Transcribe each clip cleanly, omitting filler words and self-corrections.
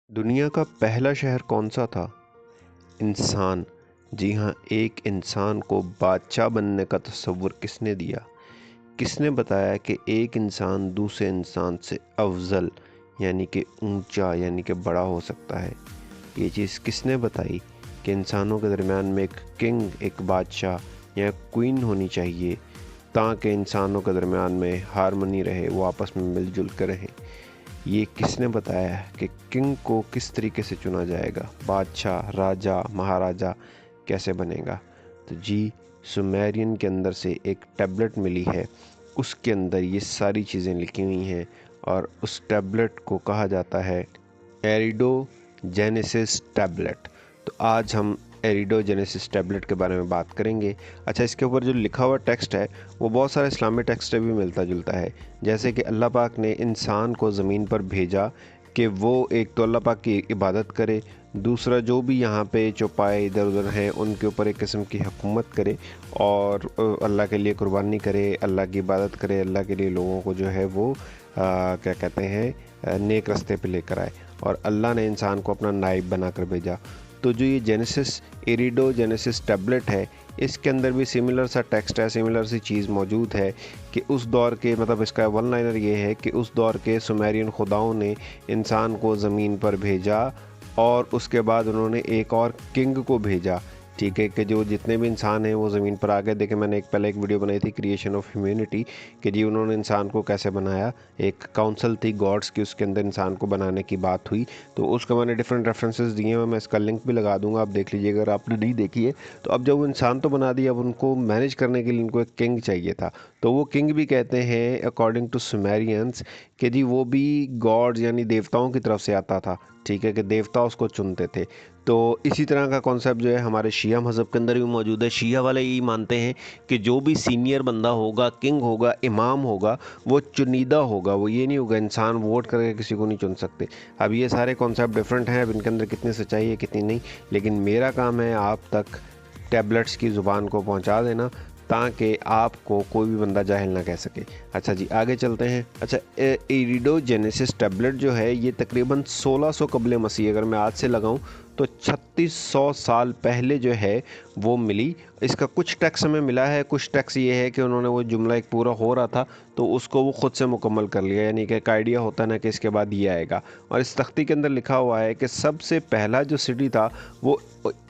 दुनिया का पहला शहर कौन सा था? इंसान। जी हाँ, एक इंसान को बादशाह बनने का तसव्वुर किसने दिया? किसने बताया कि एक इंसान दूसरे इंसान से अफजल यानी कि ऊंचा यानी कि बड़ा हो सकता है? ये चीज़ किसने बताई कि इंसानों के दरमियान में एक किंग, एक बादशाह या क्वीन होनी चाहिए ताकि इंसानों के दरमियान में हारमनी रहे, वो आपस में मिलजुल कर रहें? ये किसने बताया है कि किंग को किस तरीके से चुना जाएगा, बादशाह, राजा, महाराजा कैसे बनेगा? तो जी, सुमेरियन के अंदर से एक टैबलेट मिली है, उसके अंदर ये सारी चीज़ें लिखी हुई हैं और उस टैबलेट को कहा जाता है एरिडो जेनेसिस टैबलेट। तो आज हम एरिडो जेनेसिस टैबलेट के बारे में बात करेंगे। अच्छा, इसके ऊपर जो लिखा हुआ टेक्स्ट है वो बहुत सारे इस्लामी टेक्स्ट से भी मिलता जुलता है। जैसे कि अल्लाह पाक ने इंसान को ज़मीन पर भेजा कि वो एक तो अल्लाह पाक की इबादत करे, दूसरा जो भी यहाँ पे चौपाए इधर उधर हैं उनके ऊपर एक किस्म की हुकूमत करे और अल्लाह के लिए कुर्बानी करे, अल्लाह की इबादत करे, अल्लाह के लिए लोगों को जो है वो क्या कहते हैं, नेक रास्ते पे लेकर आए। और अल्लाह ने इंसान को अपना नाइब बनाकर भेजा। तो जो ये जेनेसिस एरिडो जेनेसिस टैबलेट है, इसके अंदर भी सिमिलर सा टेक्स्ट है, सिमिलर सी चीज़ मौजूद है कि उस दौर के, मतलब इसका वन लाइनर ये है कि उस दौर के सुमेरियन खुदाओं ने इंसान को ज़मीन पर भेजा और उसके बाद उन्होंने एक और किंग को भेजा। ठीक है, कि जो जितने भी इंसान हैं वो ज़मीन पर आ गए। देखिए, मैंने पहले एक वीडियो बनाई थी क्रिएशन ऑफ ह्यूमैनिटी कि जी उन्होंने इंसान को कैसे बनाया। एक काउंसिल थी गॉड्स की, उसके अंदर इंसान को बनाने की बात हुई। तो उसका मैंने डिफरेंट रेफरेंसेस दिए हैं, मैं इसका लिंक भी लगा दूंगा, आप देख लीजिए अगर आपने नहीं देखी है। तो अब जब वो इंसान तो बना दिया, अब उनको मैनेज करने के लिए उनको एक किंग चाहिए था। तो वो किंग भी कहते हैं अकॉर्डिंग टू सुमेरियंस कि जी वो भी गॉड्स यानी देवताओं की तरफ से आता था। ठीक है, कि देवता उसको चुनते थे। तो इसी तरह का कॉन्सेप्ट जो है हमारे शिया मज़हब के अंदर भी मौजूद है। शिया वाले यही मानते हैं कि जो भी सीनियर बंदा होगा, किंग होगा, इमाम होगा, वो चुनिंदा होगा, वो ये नहीं होगा इंसान वोट करके किसी को नहीं चुन सकते। अब ये सारे कॉन्सेप्ट डिफरेंट हैं, अब इनके अंदर कितनी सच्चाई है कितनी नहीं, लेकिन मेरा काम है आप तक टैबलेट्स की ज़ुबान को पहुंचा देना ताकि आपको कोई भी बंदा जाहिल ना कह सके। अच्छा जी, आगे चलते हैं। अच्छा, एरिडो जेनेसिस टैबलेट जो है ये तकरीबन 1600 कबल मसीह, अगर मैं आज से लगाऊं तो 3600 साल पहले जो है वो मिली। इसका कुछ टैक्स हमें मिला है, कुछ टैक्स ये है कि उन्होंने वो जुमला एक पूरा हो रहा था तो उसको वो ख़ुद से मुकम्मल कर लिया, यानी कि एक आइडिया होता है ना कि इसके बाद ये आएगा। और इस तख्ती के अंदर लिखा हुआ है कि सबसे पहला जो सिटी था वो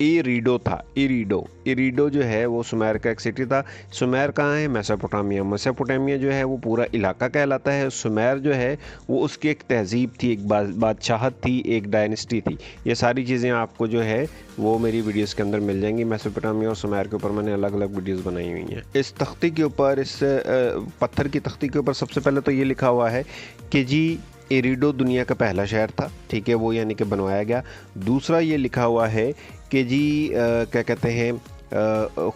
एरिडो था। एरिडो एरिडो जो है वो सुमेर का एक सिटी था। सुमेर कहाँ है? मेसोपोटामिया। मेसोपोटामिया जो है वो पूरा इलाका कहलाता है। सुमेर जो है वो उसकी एक तहज़ीब थी, एक बादशाहत थी, एक डायनेस्टी थी। ये सारी चीज़ें आपको जो है वो मेरी वीडियोस के अंदर मिल जाएंगी। मेसोपोटामिया और सुमेर के ऊपर मैंने अलग अलग वीडियोस बनाई हुई हैं। इस तख्ती के ऊपर, इस पत्थर की तख्ती के ऊपर सबसे पहले तो ये लिखा हुआ है कि जी एरिडो दुनिया का पहला शहर था। ठीक है, वो यानी कि बनवाया गया। दूसरा ये लिखा हुआ है कि जी क्या कहते हैं,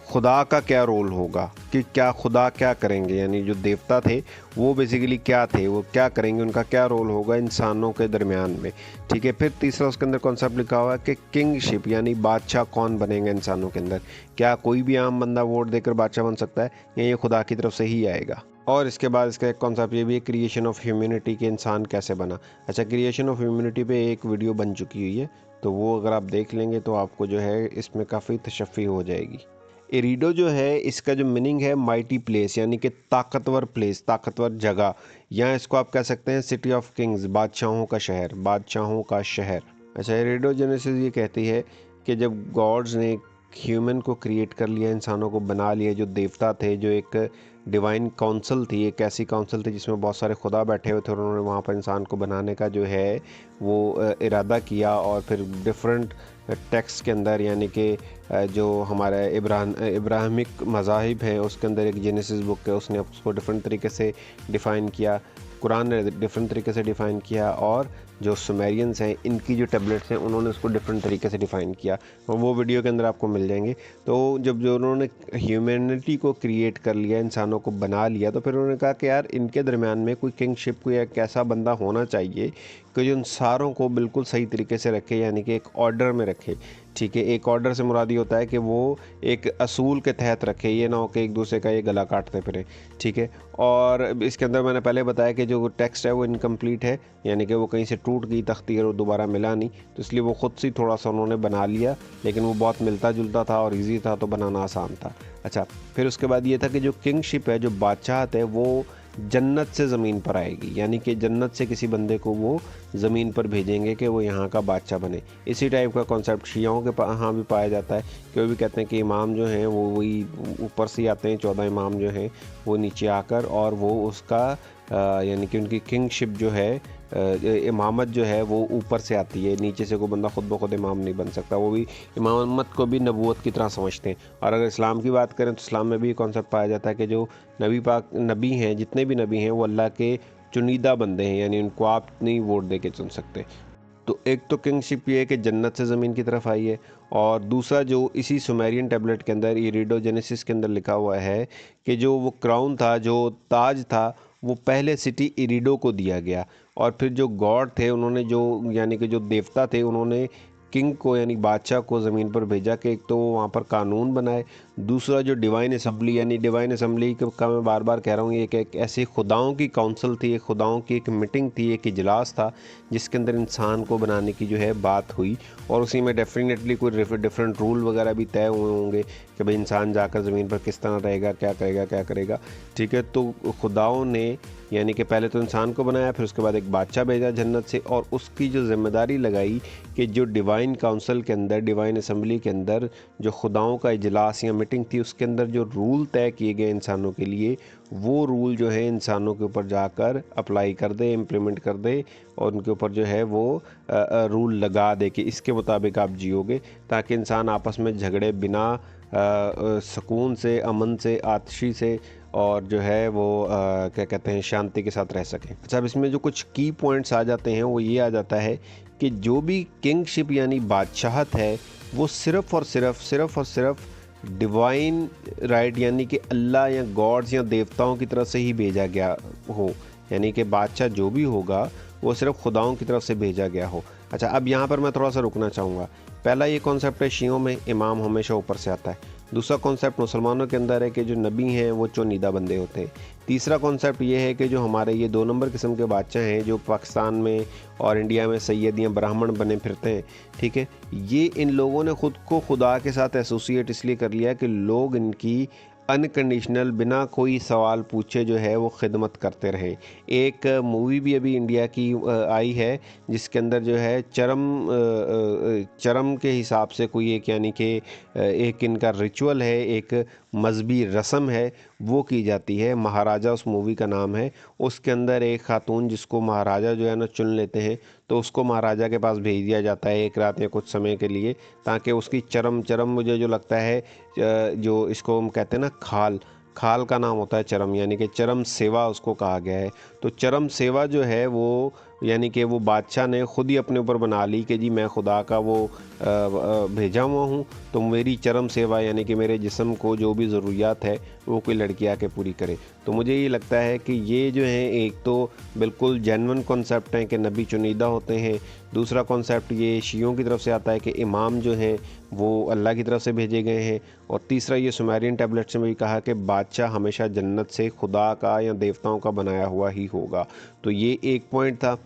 खुदा का क्या रोल होगा, कि क्या खुदा क्या करेंगे, यानी जो देवता थे वो बेसिकली क्या थे, वो क्या करेंगे, उनका क्या रोल होगा इंसानों के दरमियान में। ठीक है, फिर तीसरा उसके अंदर कॉन्सेप्ट लिखा हुआ है कि किंगशिप यानी बादशाह कौन बनेगा इंसानों के अंदर। क्या कोई भी आम बंदा वोट देकर बादशाह बन सकता है या ये खुदा की तरफ से ही आएगा? और इसके बाद इसका एक कॉन्सेप्ट ये भी है क्रिएशन ऑफ ह्यूमैनिटी, के इंसान कैसे बना। अच्छा, क्रिएशन ऑफ ह्यूमैनिटी पे एक वीडियो बन चुकी हुई है, तो वो अगर आप देख लेंगे तो आपको जो है इसमें काफ़ी तशफ़ी हो जाएगी। एरिडो जो है इसका जो मीनिंग है माइटी प्लेस, यानी कि ताकतवर प्लेस, ताकतवर जगह, या इसको आप कह सकते हैं सिटी ऑफ किंग्स, बादशाहों का शहर, बादशाहों का शहर। अच्छा, एरिडो जेनेसिस ये कहती है कि जब गॉड्स ने ह्यूमन को क्रिएट कर लिया, इंसानों को बना लिया, जो देवता थे, जो एक डिवाइन काउंसिल थी, एक ऐसी काउंसिल थी जिसमें बहुत सारे खुदा बैठे हुए थे और उन्होंने वहाँ पर इंसान को बनाने का जो है वो इरादा किया। और फिर डिफरेंट टेक्स्ट के अंदर, यानी कि जो हमारा इब्राहिमिक मज़ाहिब हैं उसके अंदर एक जेनेसिस बुक है, उसने उसको डिफरेंट तरीके से डिफ़ाइन किया। कुरान ने डिफरेंट तरीके से डिफ़ाइन किया और जो सुमेरियंस हैं इनकी जो टैबलेट्स हैं उन्होंने उसको डिफरेंट तरीके से डिफ़ाइन किया, और वो वीडियो के अंदर आपको मिल जाएंगे। तो जब जो उन्होंने ह्यूमैनिटी को क्रिएट कर लिया, इंसानों को बना लिया, तो फिर उन्होंने कहा कि यार इनके दरमियान में कोई किंगशिप, कोई एक ऐसा बंदा होना चाहिए कि जो इंसानों को बिल्कुल सही तरीके से रखे, यानी कि एक ऑर्डर में रखे। ठीक है, एक ऑर्डर से मुराद ये होता है कि वो एक असूल के तहत रखे, ये ना हो कि एक दूसरे का ये गला काटते फिरें। ठीक है, और इसके अंदर मैंने पहले बताया कि जो टेक्स्ट है वो इनकम्प्लीट है, यानी कि वो कहीं से टूट गई तख्ती और दोबारा मिला नहीं, तो इसलिए वो ख़ुद से थोड़ा सा उन्होंने बना लिया, लेकिन वो बहुत मिलता जुलता था और ईजी था, तो बनाना आसान था। अच्छा, फिर उसके बाद ये था कि जो किंगशिप है, जो बादशाहत है, वो जन्नत से ज़मीन पर आएगी, यानी कि जन्नत से किसी बंदे को वो ज़मीन पर भेजेंगे कि वो यहाँ का बादशाह बने। इसी टाइप का कॉन्सेप्ट शियाओं के यहाँ भी पाया जाता है, कि वो भी कहते हैं कि इमाम जो हैं वो वही ऊपर से आते हैं, 14 इमाम जो हैं वो नीचे आकर, और वो उसका यानी कि उनकी किंगशिप जो है, इमामत जो है वो ऊपर से आती है, नीचे से कोई बंदा खुद ब खुद इमाम नहीं बन सकता। वो भी इमामत को भी नबूवत की तरह समझते हैं। और अगर इस्लाम की बात करें तो इस्लाम में भी ये कॉन्सेप्ट पाया जाता है कि जो नबी हैं, जितने भी नबी हैं, वो अल्लाह के चुनीदा बंदे हैं, यानी उनको आप नहीं वोट दे के चुन सकते। तो एक तो किंगशिप ये है कि जन्नत से ज़मीन की तरफ आई है, और दूसरा जो इसी सुमेरियन टैबलेट के अंदर इरिडोजेनेसिस के अंदर लिखा हुआ है कि जो वो क्राउन था, जो ताज था, वो पहले सिटी इरिडो को दिया गया, और फिर जो गॉड थे उन्होंने जो, यानी कि जो देवता थे, उन्होंने किंग को यानी बादशाह को ज़मीन पर भेजा कि एक तो वो वहाँ पर कानून बनाए, दूसरा जो डिवाइन असम्बली, यानी डिवाइन असम्बली का मैं बार बार कह रहा हूँ, ये एक ऐसी खुदाओं की काउंसिल थी, एक खुदाओं की एक मीटिंग थी, एक इजलास था, जिसके अंदर इंसान को बनाने की जो है बात हुई, और उसी में डेफिनेटली कोई डिफरेंट रूल वगैरह भी तय हुए होंगे कि भाई इंसान जाकर ज़मीन पर किस तरह रहेगा, क्या करेगा। ठीक है, तो खुदाओं ने यानी कि पहले तो इंसान को बनाया, फिर उसके बाद एक बादशाह भेजा जन्नत से, और उसकी जो ज़िम्मेदारी लगाई कि जो डिवाइन काउंसिल के अंदर, डिवाइन असम्बली के अंदर जो खुदाओं का इजलास या मीटिंग थी, उसके अंदर जो रूल तय किए गए इंसानों के लिए, वो रूल जो है इंसानों के ऊपर जाकर अप्लाई कर दे, इम्प्लीमेंट कर दे, और उनके ऊपर जो है वो रूल लगा दे कि इसके मुताबिक आप जियोगे, ताकि इंसान आपस में झगड़े बिना सुकून से, अमन से, आतिशी से, और जो है वो क्या कहते हैं, शांति के साथ रह सकें। अच्छा, अब इसमें जो कुछ की पॉइंट्स आ जाते हैं वो ये आ जाता है कि जो भी किंगशिप यानी बादशाहत है, वो सिर्फ़ और सिर्फ डिवाइन राइट, यानी कि अल्लाह या गॉड्स या देवताओं की तरफ से ही भेजा गया हो, यानी कि बादशाह जो भी होगा वो सिर्फ खुदाओं की तरफ से भेजा गया हो। अच्छा, अब यहाँ पर मैं थोड़ा सा रुकना चाहूँगा। पहला ये कॉन्सेप्ट है, शियों में इमाम हमेशा ऊपर से आता है। दूसरा कॉन्सेप्ट मुसलमानों के अंदर है कि जो नबी हैं वो चुनीदा बंदे होते हैं। तीसरा कॉन्सेप्ट ये है कि जो हमारे ये 2 नंबर किस्म के बादशाह हैं, जो पाकिस्तान में और इंडिया में सैयद या ब्राह्मण बने फिरते हैं, ठीक है, ये इन लोगों ने ख़ुद को खुदा के साथ एसोसिएट इसलिए कर लिया कि लोग इनकी अनकंडीशनल, बिना कोई सवाल पूछे जो है वो खिदमत करते रहें। एक मूवी भी अभी इंडिया की आई है, जिसके अंदर जो है चरम के हिसाब से कोई एक, यानी कि एक इनका रिचुअल है, एक मजहबी रस्म है, वो की जाती है। महाराजा उस मूवी का नाम है। उसके अंदर एक खातून जिसको महाराजा जो है ना चुन लेते हैं, तो उसको महाराजा के पास भेज दिया जाता है एक रात या कुछ समय के लिए, ताकि उसकी चरम मुझे जो लगता है, जो इसको हम कहते हैं ना खाल का नाम होता है चरम, यानी कि चरम सेवा उसको कहा गया है। तो चरम सेवा जो है वो, यानी कि वो बादशाह ने ख़ुद ही अपने ऊपर बना ली कि जी मैं खुदा का वो भेजा हुआ हूँ, तो मेरी चरम सेवा, यानी कि मेरे जिस्म को जो भी ज़रूरियात है वो कोई लड़की आके पूरी करे। तो मुझे ये लगता है कि ये जो है, एक तो बिल्कुल जेन्युइन कॉन्सेप्ट है कि नबी चुनीदा होते हैं। दूसरा कॉन्सेप्ट ये शियों की तरफ से आता है कि इमाम जो हैं वो अल्लाह की तरफ से भेजे गए हैं। और तीसरा ये सुमेरियन टैबलेट्स में भी कहा कि बादशाह हमेशा जन्नत से खुदा का या देवताओं का बनाया हुआ ही होगा। तो ये एक पॉइंट था।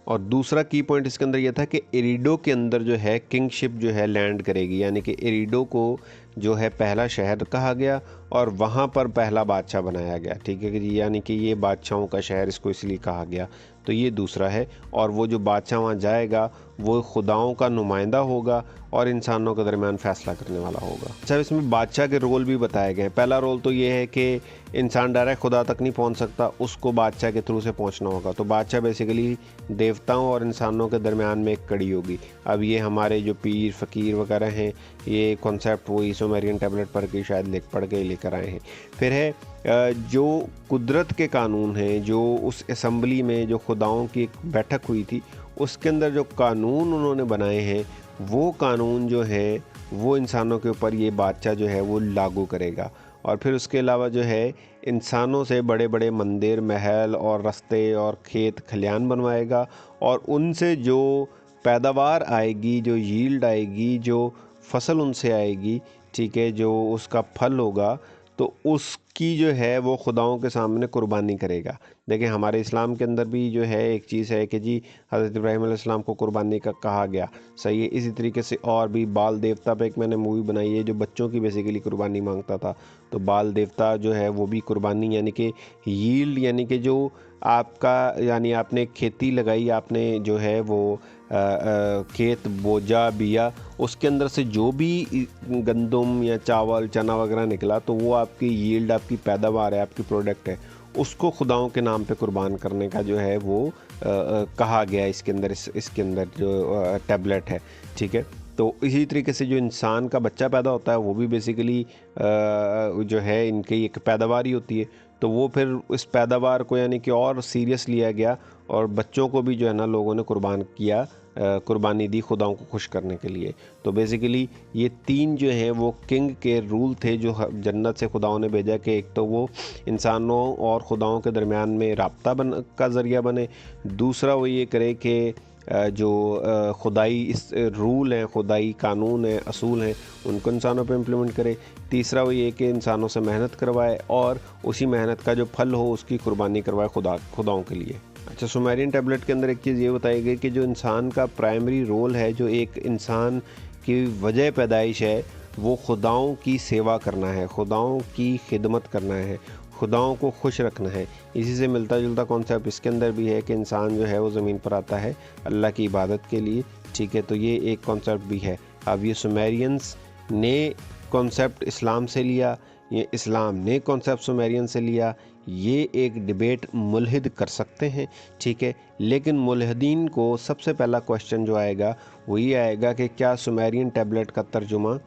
और दूसरा की पॉइंट इसके अंदर यह था कि इरिडो के अंदर जो है किंगशिप जो है लैंड करेगी, यानी कि इरिडो को जो है पहला शहर कहा गया और वहाँ पर पहला बादशाह बनाया गया। ठीक है कि जी, यानी कि ये बादशाहों का शहर इसको इसलिए कहा गया। तो ये दूसरा है। और वो जो बादशाह वहाँ जाएगा वो खुदाओं का नुमाइंदा होगा और इंसानों के दरमियान फ़ैसला करने वाला होगा। अच्छा, इसमें बादशाह के रोल भी बताए गए हैं। पहला रोल तो ये है कि इंसान डायरेक्ट खुदा तक नहीं पहुंच सकता, उसको बादशाह के थ्रू से पहुंचना होगा। तो बादशाह बेसिकली देवताओं और इंसानों के दरमियान में एक कड़ी होगी। अब ये हमारे जो पीर फ़कीर वगैरह हैं, ये कॉन्सेप्ट वही सुमेरियन टैबलेट पढ़ के शायद पढ़ के लेकर आए हैं। फिर है जो कुदरत के कानून हैं, जो उस असम्बली में जो खुदाओं की एक बैठक हुई थी, उसके अंदर जो कानून उन्होंने बनाए हैं, वो कानून जो है वो इंसानों के ऊपर ये बादशाह जो है वो लागू करेगा। और फिर उसके अलावा जो है इंसानों से बड़े बड़े मंदिर, महल और रास्ते और खेत खलियान बनवाएगा, और उनसे जो पैदावार आएगी, जो यील्ड आएगी, जो फसल उनसे आएगी, ठीक है, जो उसका फल होगा, तो उसकी जो है वो खुदाओं के सामने कुर्बानी करेगा। देखिए हमारे इस्लाम के अंदर भी जो है एक चीज़ है कि जी हज़रत इब्राहीम अलैहिस्सलाम को कुर्बानी का कहा गया, सही है। इसी तरीके से और भी बाल देवता पे एक मैंने मूवी बनाई है जो बच्चों की बेसिकली कुर्बानी मांगता था। तो बाल देवता जो है वो भी कुर्बानी, यानी कि यील्ड, यानी कि जो आपका, यानी आपने खेती लगाई, आपने जो है वो खेत बोजा बिया, उसके अंदर से जो भी गंदम या चावल चना वगैरह निकला, तो वो आपकी यील्ड, आपकी पैदावार है, आपकी प्रोडक्ट है, उसको खुदाओं के नाम पे कुर्बान करने का जो है वो कहा गया इसके अंदर, इसके अंदर जो टैबलेट है, ठीक है। तो इसी तरीके से जो इंसान का बच्चा पैदा होता है वो भी बेसिकली जो है इनकी एक पैदावार ही होती है। तो वो फिर इस पैदावार को यानी कि और सीरियस लिया गया, और बच्चों को भी जो है ना लोगों ने कुर्बान किया, कुर्बानी दी खुदाओं को खुश करने के लिए। तो बेसिकली ये तीन जो हैं वो किंग के रूल थे जो जन्नत से खुदाओं ने भेजा, कि एक तो वो इंसानों और खुदाओं के दरमियान में राब्ता का ज़रिया बने, दूसरा वो ये करे कि जो खुदाई इस रूल हैं, खुदाई कानून हैं, असूल हैं, उनको इंसानों पे इम्प्लीमेंट करे, तीसरा वो ये कि इंसानों से मेहनत करवाए और उसी मेहनत का जो फल हो उसकी कुर्बानी करवाए खुदाओं के लिए। अच्छा, सुमेरियन टैबलेट के अंदर एक चीज़ ये बताई गई कि जो इंसान का प्राइमरी रोल है, जो एक इंसान की वजह पैदाइश है, वो खुदाओं की सेवा करना है, खुदाओं की खिदमत करना है, खुदाओं को खुश रखना है। इसी से मिलता जुलता कॉन्सेप्ट इसके अंदर भी है कि इंसान जो है वो ज़मीन पर आता है अल्लाह की इबादत के लिए, ठीक है। तो ये एक कॉन्सेप्ट भी है। अब ये सुमेरियंस ने कॉन्सेप्ट इस्लाम से लिया, ये इस्लाम ने कॉन्सेप्ट सुमेरियन से लिया, ये एक डिबेट मुल्हिद कर सकते हैं, ठीक है। लेकिन मुल्हिदीन को सबसे पहला क्वेश्चन जो आएगा वो ये आएगा कि क्या सुमेरियन टैबलेट का तर्जुमा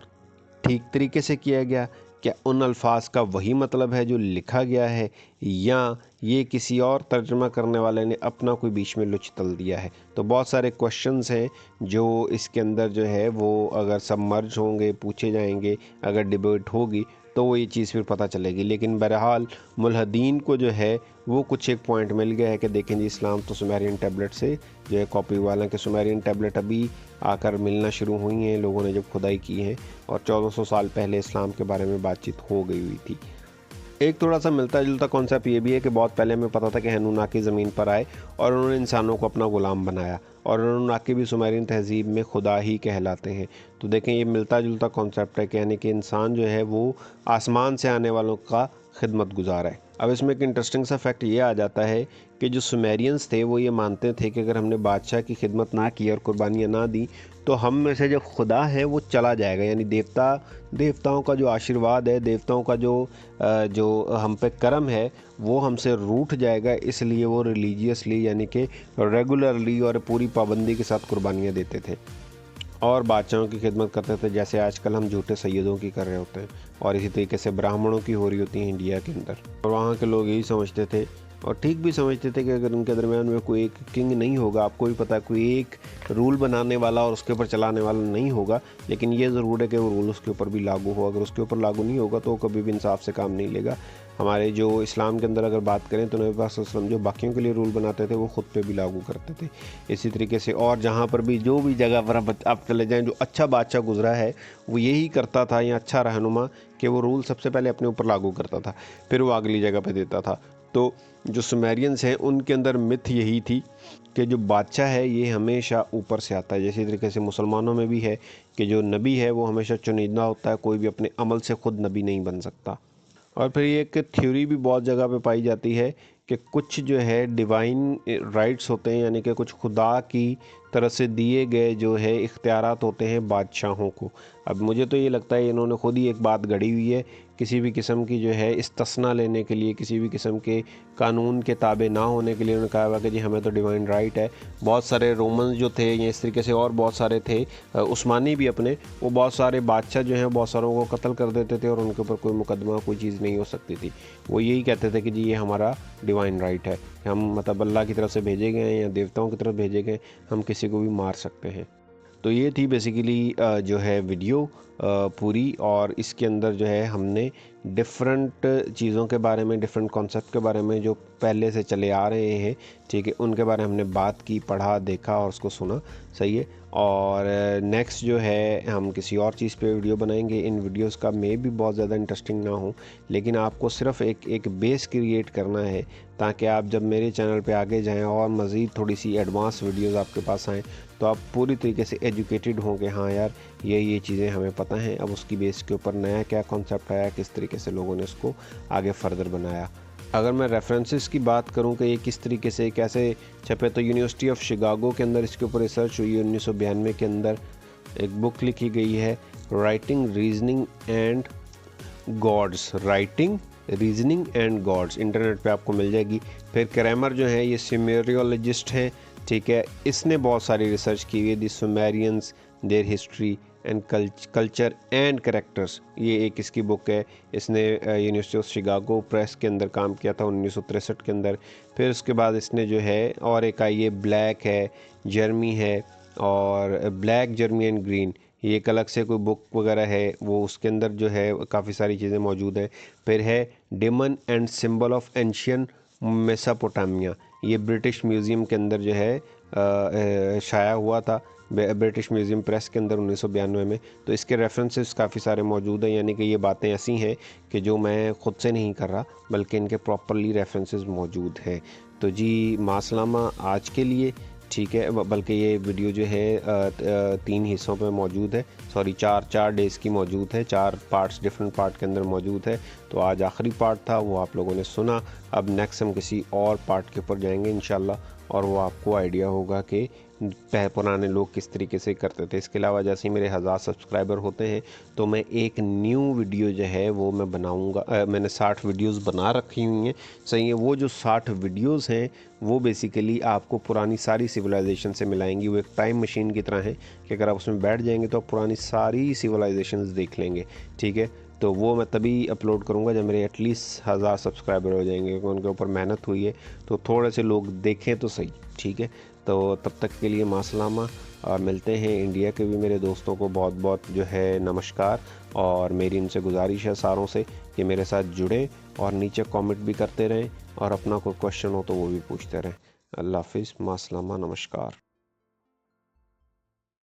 ठीक तरीके से किया गया, क्या उन अल्फाज का वही मतलब है जो लिखा गया है, या ये किसी और तर्जुमा करने वाले ने अपना कोई बीच में लुच तल दिया है। तो बहुत सारे क्वेश्चंस हैं जो इसके अंदर जो है वो अगर सब मर्ज होंगे, पूछे जाएंगे, अगर डिबेट होगी तो वो ये चीज़ फिर पता चलेगी। लेकिन बहरहाल मुल्हिदीन को जो है वो कुछ एक पॉइंट मिल गया है कि देखें जी इस्लाम तो सुमेरियन टैबलेट से जो है कॉपी वाला, के सुमेरियन टैबलेट अभी आकर मिलना शुरू हुई हैं लोगों ने जब खुदाई की है, और 1400 साल पहले इस्लाम के बारे में बातचीत हो गई हुई थी। एक थोड़ा सा मिलता जुलता कॉन्सेप्ट ये भी है कि बहुत पहले हमें पता था कि हनूनाकी ज़मीन पर आए और उन्होंने इंसानों को अपना ग़ुलाम बनाया, और हनूनाकी भी सुमेरियन तहज़ीब में खुदा ही कहलाते हैं। तो देखें ये मिलता जुलता कॉन्सेप्ट है कि यानी कि इंसान जो है वो आसमान से आने वालों का खिदमत गुजार है। अब इसमें एक इंटरेस्टिंग सा फैक्ट ये आ जाता है कि जो सुमेरियंस थे वो ये मानते थे कि अगर हमने बादशाह की खिदमत ना की और कुर्बानियाँ ना दी तो हम में से जो खुदा है वो चला जाएगा, यानी देवताओं का जो आशीर्वाद है, देवताओं का जो हम पे करम है वो हमसे रूठ जाएगा। इसलिए वो रिलीजियसली यानी कि रेगुलरली और पूरी पाबंदी के साथ कुर्बानियाँ देते थे और बादशाहों की खिदमत करते थे, जैसे आजकल हम झूठे सैयदों की कर रहे होते हैं, और इसी तरीके से ब्राह्मणों की हो रही होती है इंडिया के अंदर। और वहाँ के लोग यही समझते थे और ठीक भी समझते थे कि अगर उनके दरमियान में कोई एक किंग नहीं होगा, आपको भी पता है कोई एक रूल बनाने वाला और उसके ऊपर चलाने वाला नहीं होगा, लेकिन ये ज़रूर है कि वो रूल उसके ऊपर भी लागू हो। अगर उसके ऊपर लागू नहीं होगा तो वो कभी भी इंसाफ से काम नहीं लेगा। हमारे जो इस्लाम के अंदर अगर बात करें तो नबी पाक सल्लल्लाहु अलैहि वसल्लम जो बाकियों के लिए रूल बनाते थे वो ख़ुद पे भी लागू करते थे। इसी तरीके से और जहाँ पर भी जो भी जगह पर आप चले जाएँ, जो अच्छा बादशाह गुजरा है वो यही करता था, या अच्छा रहनुमा, कि वो रूल सबसे पहले अपने ऊपर लागू करता था, फिर वो अगली जगह पे देता था। तो जो सुमेरियंस हैं उनके अंदर मिथ यही थी कि जो बादशाह है ये हमेशा ऊपर से आता है। जैसे तरीके से मुसलमानों में भी है कि जो नबी है वो हमेशा चुनिंदा होता है, कोई भी अपने अमल से ख़ुद नबी नहीं बन सकता। और फिर ये एक थ्योरी भी बहुत जगह पे पाई जाती है कि कुछ जो है डिवाइन राइट्स होते हैं, यानी कि कुछ खुदा की तरफ से दिए गए जो है इख्तियारात होते हैं बादशाहों को। अब मुझे तो ये लगता है इन्होंने खुद ही एक बात गढ़ी हुई है किसी भी किस्म की जो है इस्तिस्ना लेने के लिए, किसी भी किस्म के कानून के ताबे ना होने के लिए उन्होंने कहा हुआ कि जी हमें तो डिवाइन राइट है। बहुत सारे रोमन्स जो थे या इस तरीके से और बहुत सारे थे, उस्मानी भी अपने, वो बहुत सारे बादशाह जो हैं बहुत सारों को कत्ल कर देते थे और उनके ऊपर कोई मुकदमा कोई चीज़ नहीं हो सकती थी। वो यही कहते थे कि जी ये हमारा डिवाइन राइट है, हम मतलब अल्लाह की तरफ से भेजे गए हैं या देवताओं की तरफ भेजे गए, हम किसी को भी मार सकते हैं। तो ये थी बेसिकली जो है वीडियो पूरी, और इसके अंदर जो है हमने डिफरेंट चीज़ों के बारे में, डिफरेंट कॉन्सेप्ट के बारे में जो पहले से चले आ रहे हैं, ठीक है, उनके बारे में हमने बात की, पढ़ा, देखा और उसको सुना। सही है। और नेक्स्ट जो है हम किसी और चीज़ पे वीडियो बनाएंगे। इन वीडियोस का मे भी बहुत ज़्यादा इंटरेस्टिंग ना हो, लेकिन आपको सिर्फ एक बेस क्रिएट करना है, ताकि आप जब मेरे चैनल पे आगे जाएं और मज़ीद थोड़ी सी एडवांस वीडियोस आपके पास आएँ, तो आप पूरी तरीके से एजुकेटेड हों कि हाँ यार ये चीज़ें हमें पता हैं, अब उसकी बेस के ऊपर नया क्या कॉन्सेप्ट आया, किस तरीके से लोगों ने उसको आगे फर्दर बनाया। अगर मैं रेफरेंसेस की बात करूं कि ये किस तरीके से कैसे छपे, तो यूनिवर्सिटी ऑफ शिकागो के अंदर इसके ऊपर रिसर्च हुई है। 1992 के अंदर एक बुक लिखी गई है, writing reasoning and gods, writing reasoning and gods, internet पे आपको मिल जाएगी। फिर क्रैमर जो है ये सुमेरियोलॉजिस्ट हैं, ठीक है, इसने बहुत सारी रिसर्च की हुई है, the Sumerians, there history and culture and characters, ये एक इसकी बुक है। इसने यूनिवर्सिटी ऑफ शिकागो प्रेस के अंदर काम किया था 1963 के अंदर। फिर उसके बाद इसने जो है और एक आई है, ब्लैक है, जर्मी है, और ब्लैक, जर्मी एंड ग्रीन, ये एक अलग से कोई बुक वगैरह है, वो उसके अंदर जो है काफ़ी सारी चीज़ें मौजूद हैं। फिर है demon and symbol of ancient Mesopotamia, ये ब्रिटिश म्यूज़ियम के अंदर जो है शाया हुआ था, ब्रिटिश म्यूज़ियम प्रेस के अंदर 1992 में। तो इसके रेफरेंसेस काफ़ी सारे मौजूद हैं, यानी कि ये बातें ऐसी हैं कि जो मैं ख़ुद से नहीं कर रहा, बल्कि इनके प्रॉपरली रेफरेंसेस मौजूद हैं। तो जी मासलामा आज के लिए, ठीक है, बल्कि ये वीडियो जो है 3 हिस्सों पे मौजूद है, सॉरी 4 डेज़ की मौजूद है, 4 पार्ट्स डिफरेंट पार्ट के अंदर मौजूद है। तो आज आखिरी पार्ट था, वो आप लोगों ने सुना। अब नेक्स्ट हम किसी और पार्ट के ऊपर जाएंगे इंशाल्लाह, और वो आपको आइडिया होगा कि पुराने लोग किस तरीके से करते थे। इसके अलावा जैसे ही मेरे 1000 सब्सक्राइबर होते हैं, तो मैं एक न्यू वीडियो जो है वो मैं बनाऊंगा। मैंने 60 वीडियोस बना रखी हुई हैं, सही है। वो जो 60 वीडियोस हैं वो बेसिकली आपको पुरानी सारी सिविलाइजेशन से मिलाएंगी। वो एक टाइम मशीन की तरह है कि अगर आप उसमें बैठ जाएंगे तो आप पुरानी सारी सिविलाइजेशंस देख लेंगे, ठीक है। तो वो मैं तभी अपलोड करूँगा जब मेरे एटलीस्ट 1000 सब्सक्राइबर हो जाएंगे, क्योंकि उनके ऊपर मेहनत हुई है, तो थोड़े से लोग देखें तो सही, ठीक है। तो तब तक के लिए मासलामा, और मिलते हैं। इंडिया के भी मेरे दोस्तों को बहुत बहुत जो है नमस्कार, और मेरी इनसे गुजारिश है सारों से कि मेरे साथ जुड़ें और नीचे कमेंट भी करते रहें, और अपना कोई क्वेश्चन हो तो वो भी पूछते रहें। अल्लाह हाफिज़, मासलामा, नमस्कार।